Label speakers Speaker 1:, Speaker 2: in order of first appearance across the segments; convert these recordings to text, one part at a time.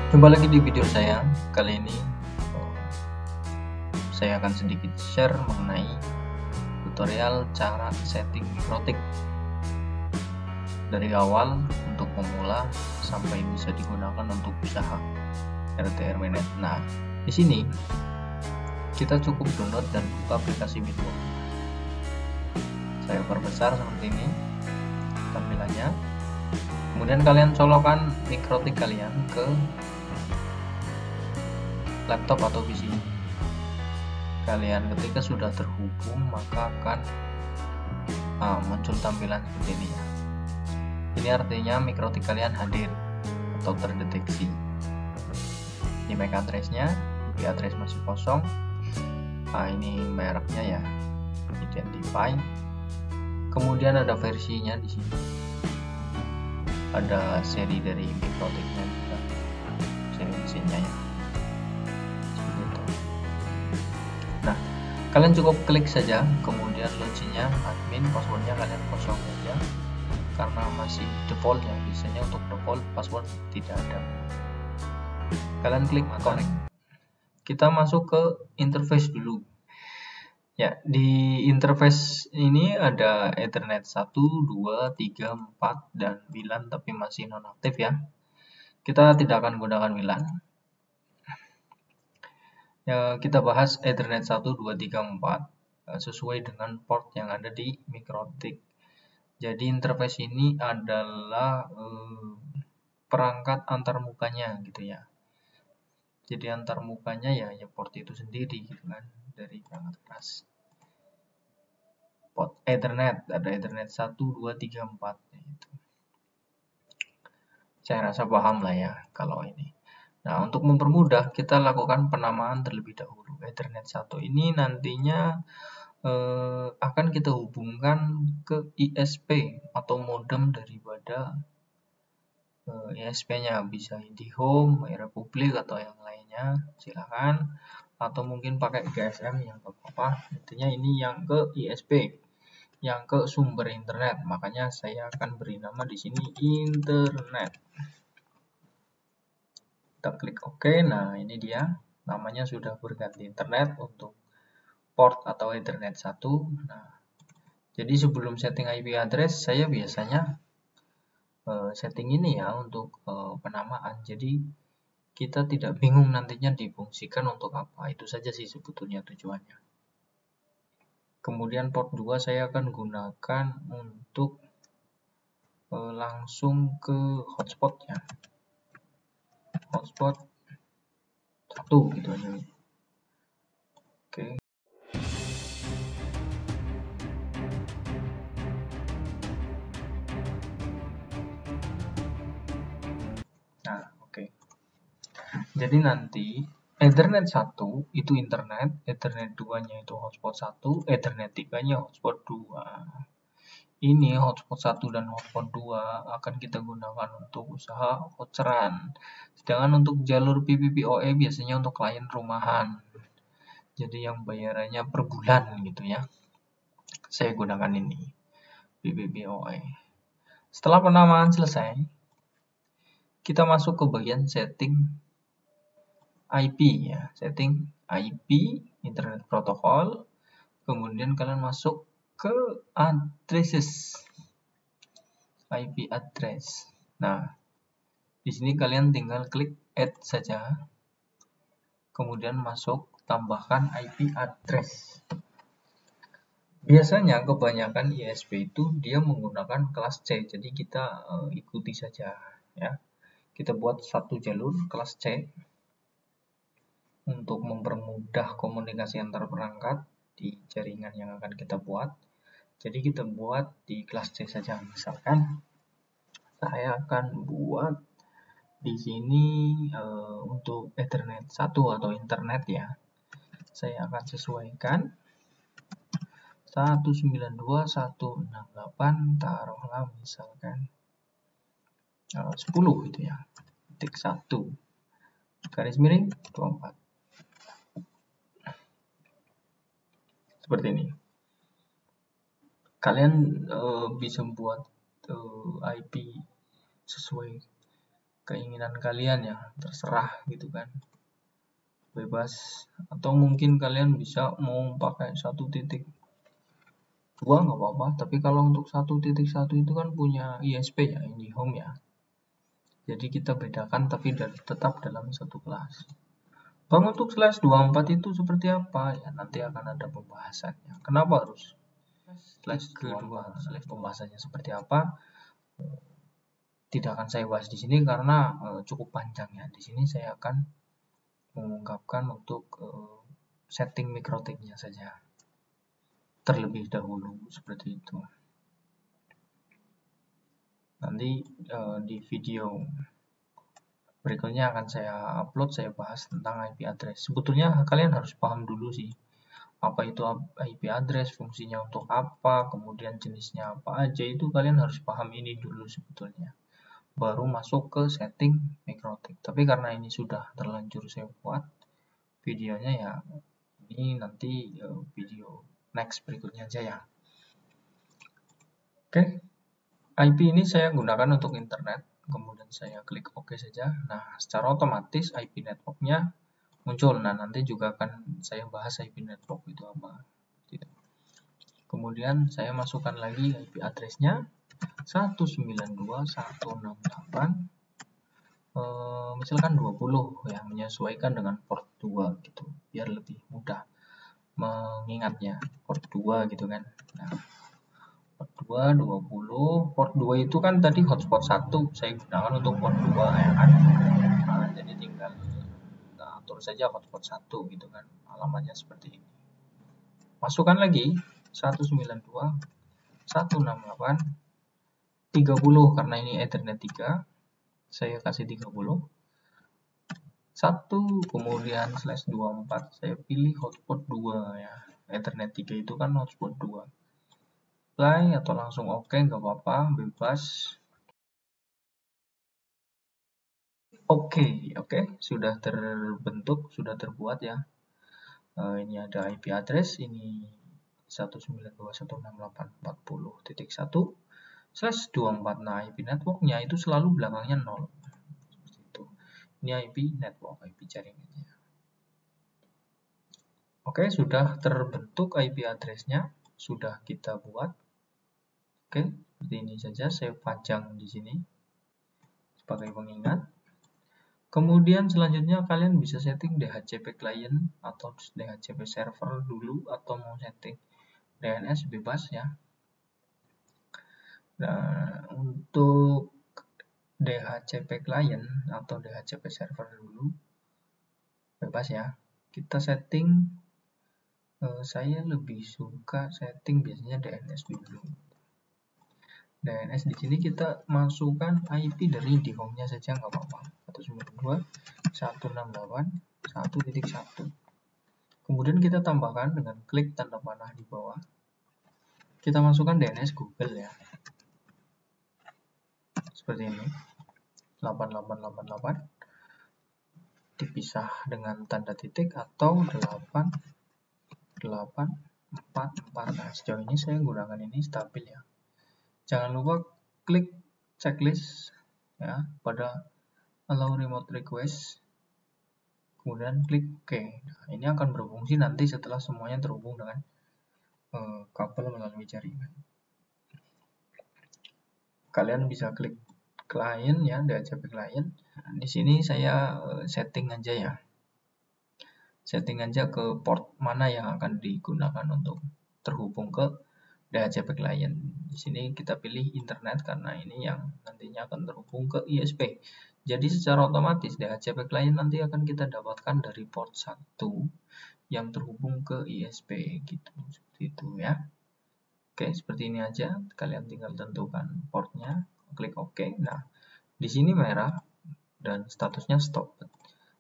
Speaker 1: Jumpa lagi di video saya. Kali ini saya akan sedikit share mengenai tutorial cara setting mikrotik dari awal untuk pemula sampai bisa digunakan untuk usaha RT RW-Net. Nah, di sini kita cukup download dan buka aplikasi Windows. Saya perbesar seperti ini tampilannya. Kemudian kalian colokkan mikrotik kalian ke laptop atau PC kalian. Ketika sudah terhubung, maka akan muncul tampilan seperti ini ya. Ini artinya mikrotik kalian hadir atau terdeteksi. Ini MAC address-nya, IP address masih kosong. Ini mereknya ya, identify. Kemudian ada versinya di sini. Ada seri dari mikrotiknya juga, seri mesinnya ya. Kalian cukup klik saja, kemudian loginnya admin, passwordnya kalian kosong saja karena masih default ya. Biasanya untuk default password tidak ada. Kalian klik connect. Kita masuk ke interface dulu ya. Di interface ini ada Ethernet 1, 2, 3, 4 dan WLAN, tapi masih nonaktif ya. Kita tidak akan gunakan WLAN. Ya, kita bahas Ethernet 1, 2, 3, 4 sesuai dengan port yang ada di mikrotik. Jadi interface ini adalah perangkat antarmukanya gitu ya. Jadi antarmukanya ya port itu sendiri gitu kan, dari perangkat keras. Port Ethernet, ada Ethernet 1, 2, 3, 4 gitu. Saya rasa paham lah ya kalau ini. Nah, untuk mempermudah kita lakukan penamaan terlebih dahulu. Ethernet 1 ini nantinya akan kita hubungkan ke ISP atau modem daripada ISP-nya. Bisa IndiHome, Republik atau yang lainnya, silakan. Atau mungkin pakai GSM yang apa. Intinya ini yang ke ISP, yang ke sumber internet. Makanya saya akan beri nama di sini internet. Kita klik OK. Nah, ini dia namanya sudah berganti internet untuk port atau Ethernet 1. Nah, jadi sebelum setting IP address saya biasanya setting ini ya untuk penamaan. Jadi kita tidak bingung nantinya difungsikan untuk apa. Itu saja sih sebetulnya tujuannya. Kemudian port 2 saya akan gunakan untuk langsung ke hotspot ya. Hotspot 1 gitu aja. Oke. Nah, oke. Jadi nanti Ethernet 1 itu internet, Ethernet 2-nya itu hotspot 1, Ethernet 3-nya hotspot 2. Ini hotspot 1 dan hotspot 2 akan kita gunakan untuk usaha voucheran. Sedangkan untuk jalur PPPoE biasanya untuk klien rumahan. Jadi yang bayarannya per bulan gitu ya. Saya gunakan ini, PPPoE. Setelah penamaan selesai, kita masuk ke bagian setting IP ya. Setting IP, Internet Protocol. Kemudian kalian masuk ke addresses, IP address. Nah, di sini kalian tinggal klik add saja. Kemudian masuk, tambahkan IP address. Biasanya kebanyakan ISP itu dia menggunakan kelas C. Jadi kita ikuti saja ya. Kita buat satu jalur kelas C untuk mempermudah komunikasi antar perangkat di jaringan yang akan kita buat. Jadi kita buat di kelas C saja. Misalkan saya akan buat di sini untuk Ethernet 1 atau internet ya. Saya akan sesuaikan 192.168, taruhlah misalkan 10 gitu ya. Titik 1 garis miring 24. Seperti ini. Kalian bisa buat IP sesuai keinginan kalian ya, terserah gitu kan, bebas. Atau mungkin kalian bisa mau pakai 1.2 nggak apa-apa, tapi kalau untuk 1.1 itu kan punya ISP ya, IndiHome ya, jadi kita bedakan tapi tetap dalam satu kelas. Bang, untuk slash 24 itu seperti apa ya, nanti akan ada pembahasannya. Kenapa harus slash 24, slash pembahasannya seperti apa tidak akan saya bahas di sini karena cukup panjang ya. Di sini saya akan mengungkapkan untuk setting mikrotiknya saja terlebih dahulu, seperti itu. Nanti di video berikutnya akan saya upload, saya bahas tentang IP address. Sebetulnya kalian harus paham dulu sih, apa itu IP address, fungsinya untuk apa, kemudian jenisnya apa aja, itu kalian harus paham ini dulu sebetulnya, baru masuk ke setting mikrotik. Tapi karena ini sudah terlanjur saya buat videonya ya, ini nanti video next berikutnya aja ya. Oke, IP ini saya gunakan untuk internet, kemudian saya klik OK saja. Nah, secara otomatis IP networknya muncul. Nah, nanti juga akan saya bahas IP network itu apa. Kemudian saya masukkan lagi IP address-nya 192.168 misalkan 20 ya, menyesuaikan dengan port 2 gitu, biar lebih mudah mengingatnya, port 2 gitu kan. Nah, port 2 20, port 2 itu kan tadi hotspot 1 saya gunakan untuk port 2 ya kan. Nah, jadi tinggal kita atur saja hotspot 1 gitu kan, alamatnya seperti ini. Masukkan lagi 192.168.30 karena ini Ethernet 3, saya kasih 30. 1 kemudian slash 24, saya pilih hotspot 2 ya. Ethernet 3 itu kan hotspot 2. Apply atau langsung oke, nggak apa-apa, bebas. Oke, sudah terbentuk, sudah terbuat ya. Ini ada IP address, ini 192.168.40.1/24. Nah, IP networknya itu selalu belakangnya 0. Seperti itu. Ini IP network, IP jaringannya. Oke, sudah terbentuk IP address-nya, sudah kita buat. Oke, seperti ini saja, saya pajang di sini sebagai pengingat. Kemudian selanjutnya kalian bisa setting DHCP client atau DHCP server dulu, atau mau setting DNS bebas ya. Nah, untuk DHCP client atau DHCP server dulu bebas ya. Kita setting, saya lebih suka setting biasanya DNS dulu. DNS di sini kita masukkan IP dari di home-nya saja nggak apa-apa, 192.168.1.1. Kemudian kita tambahkan dengan klik tanda panah di bawah. Kita masukkan DNS Google ya. Seperti ini. 8888 dipisah dengan tanda titik atau 8844. Nah, sejauh ini saya gunakan ini stabil ya. Jangan lupa klik checklist ya pada allow remote request, kemudian klik OK. Nah, ini akan berfungsi nanti setelah semuanya terhubung dengan kabel melalui jaringan. Kalian bisa klik client ya, DHCP client. Nah, di sini saya setting aja ya. Setting aja ke port mana yang akan digunakan untuk terhubung ke DHCP client. Di sini kita pilih internet karena ini yang nantinya akan terhubung ke ISP. Jadi secara otomatis DHCP client nanti akan kita dapatkan dari port 1 yang terhubung ke ISP gitu. Seperti itu ya. Oke, seperti ini aja. Kalian tinggal tentukan portnya, klik OK. Nah, di sini merah dan statusnya stop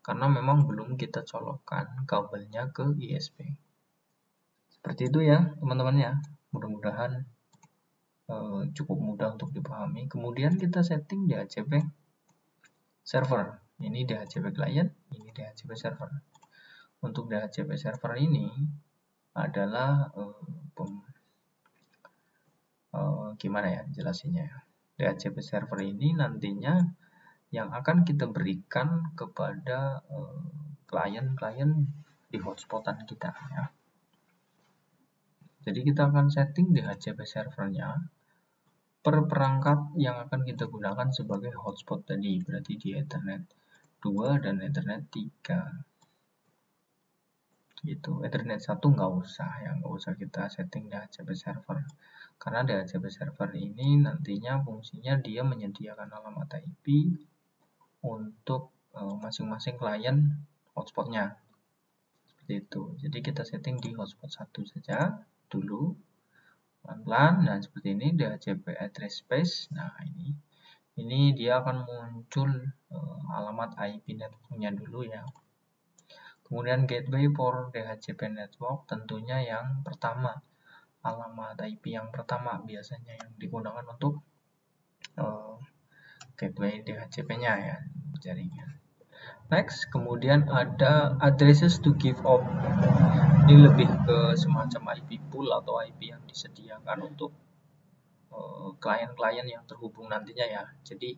Speaker 1: karena memang belum kita colokkan kabelnya ke ISP. Seperti itu ya, teman-teman ya. Mudah-mudahan cukup mudah untuk dipahami. Kemudian kita setting DHCP server. Ini DHCP client, ini DHCP server. Untuk DHCP server ini adalah gimana ya jelasinnya ya. DHCP server ini nantinya yang akan kita berikan kepada klien-klien di hotspotan kita ya. Jadi kita akan setting DHCP servernya per perangkat yang akan kita gunakan sebagai hotspot tadi, berarti di Ethernet 2 dan Ethernet 3 gitu. Ethernet 1 nggak usah kita setting DHCP server, karena DHCP server ini nantinya fungsinya dia menyediakan alamat IP untuk masing-masing klien hotspotnya seperti itu. Jadi kita setting di hotspot 1 saja dulu pelan-pelan. Nah seperti ini DHCP address space. Nah ini dia akan muncul alamat IP networknya dulu ya. Kemudian gateway for DHCP network, tentunya yang pertama, alamat IP yang pertama biasanya yang digunakan untuk gateway DHCP-nya ya, jaringan. Next, kemudian ada addresses to give out. Ini lebih ke semacam IP pool atau IP yang disediakan untuk klien-klien yang terhubung nantinya ya. Jadi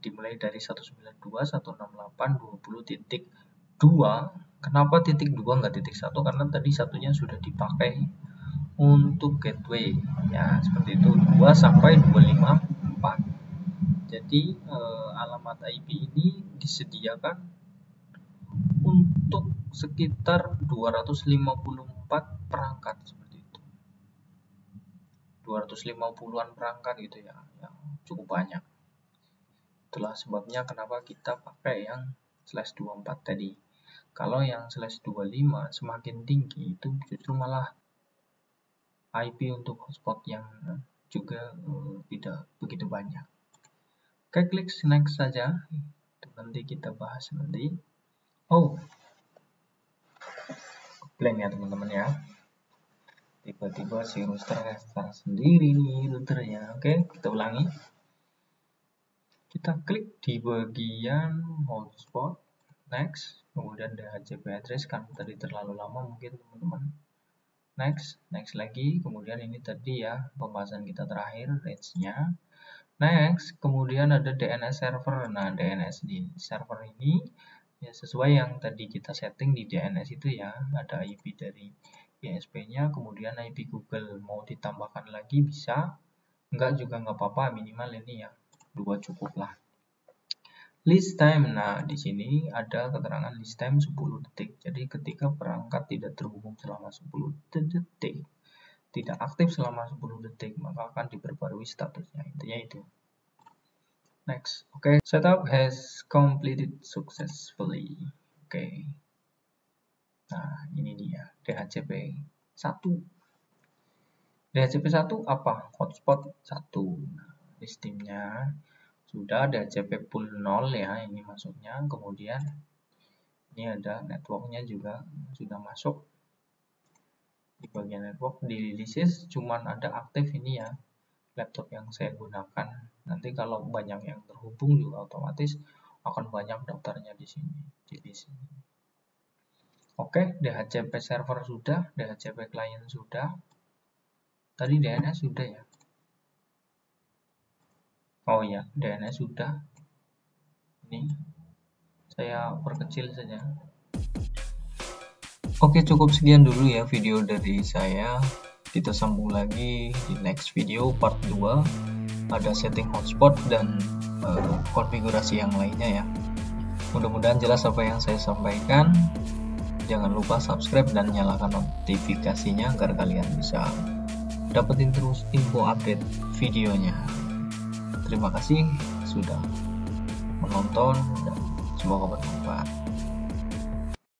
Speaker 1: dimulai dari 192.168.20.2. Kenapa titik 2 nggak titik 1? Karena tadi satunya sudah dipakai untuk gateway ya, seperti itu, 2 sampai 254. Jadi alamat IP ini disediakan untuk sekitar 254 perangkat seperti itu. 250-an perangkat gitu ya, yang cukup banyak. Itulah sebabnya kenapa kita pakai yang /24 tadi. Kalau yang /25 semakin tinggi itu justru malah IP untuk hotspot yang juga tidak begitu banyak. Oke, klik next saja. Itu nanti kita bahas nanti. Oh, blank ya teman-teman ya. Tiba-tiba si router restart sendiri nih routernya. Oke, kita ulangi. Kita klik di bagian hotspot, next, kemudian DHCP address, kan tadi terlalu lama mungkin teman-teman. Next lagi, kemudian ini tadi ya pembahasan kita terakhir, range-nya. Next, kemudian ada DNS server. Nah, DNS di server ini ya sesuai yang tadi kita setting di DNS itu ya, ada IP dari ISP-nya, kemudian IP Google. Mau ditambahkan lagi bisa, enggak juga nggak apa-apa, minimal ini ya 2 cukup lah. List time. Nah, di sini ada keterangan list time 10 detik. Jadi ketika perangkat tidak terhubung selama 10 detik, tidak aktif selama 10 detik, maka akan diperbarui statusnya. Intinya itu. Next. Oke, setup has completed successfully. Oke. Nah, ini dia DHCP 1. DHCP 1 apa? Hotspot 1. Nah, listingnya sudah DHCP pool 0 ya, ini masuknya. Kemudian ini ada networknya juga sudah masuk. Di bagian network di releases cuman ada aktif ini ya laptop yang saya gunakan. Nanti kalau banyak yang terhubung juga otomatis akan banyak daftarnya di sini di list ini. Oke, DHCP server sudah, DHCP client sudah. Tadi DNS sudah ya. Oh ya, DNS sudah. Ini saya perkecil saja. Oke, cukup sekian dulu ya video dari saya. Kita sambung lagi di next video part 2. Ada setting hotspot dan konfigurasi yang lainnya ya. Mudah-mudahan jelas apa yang saya sampaikan. Jangan lupa subscribe dan nyalakan notifikasinya agar kalian bisa dapetin terus info update videonya. Terima kasih sudah menonton dan semoga bermanfaat.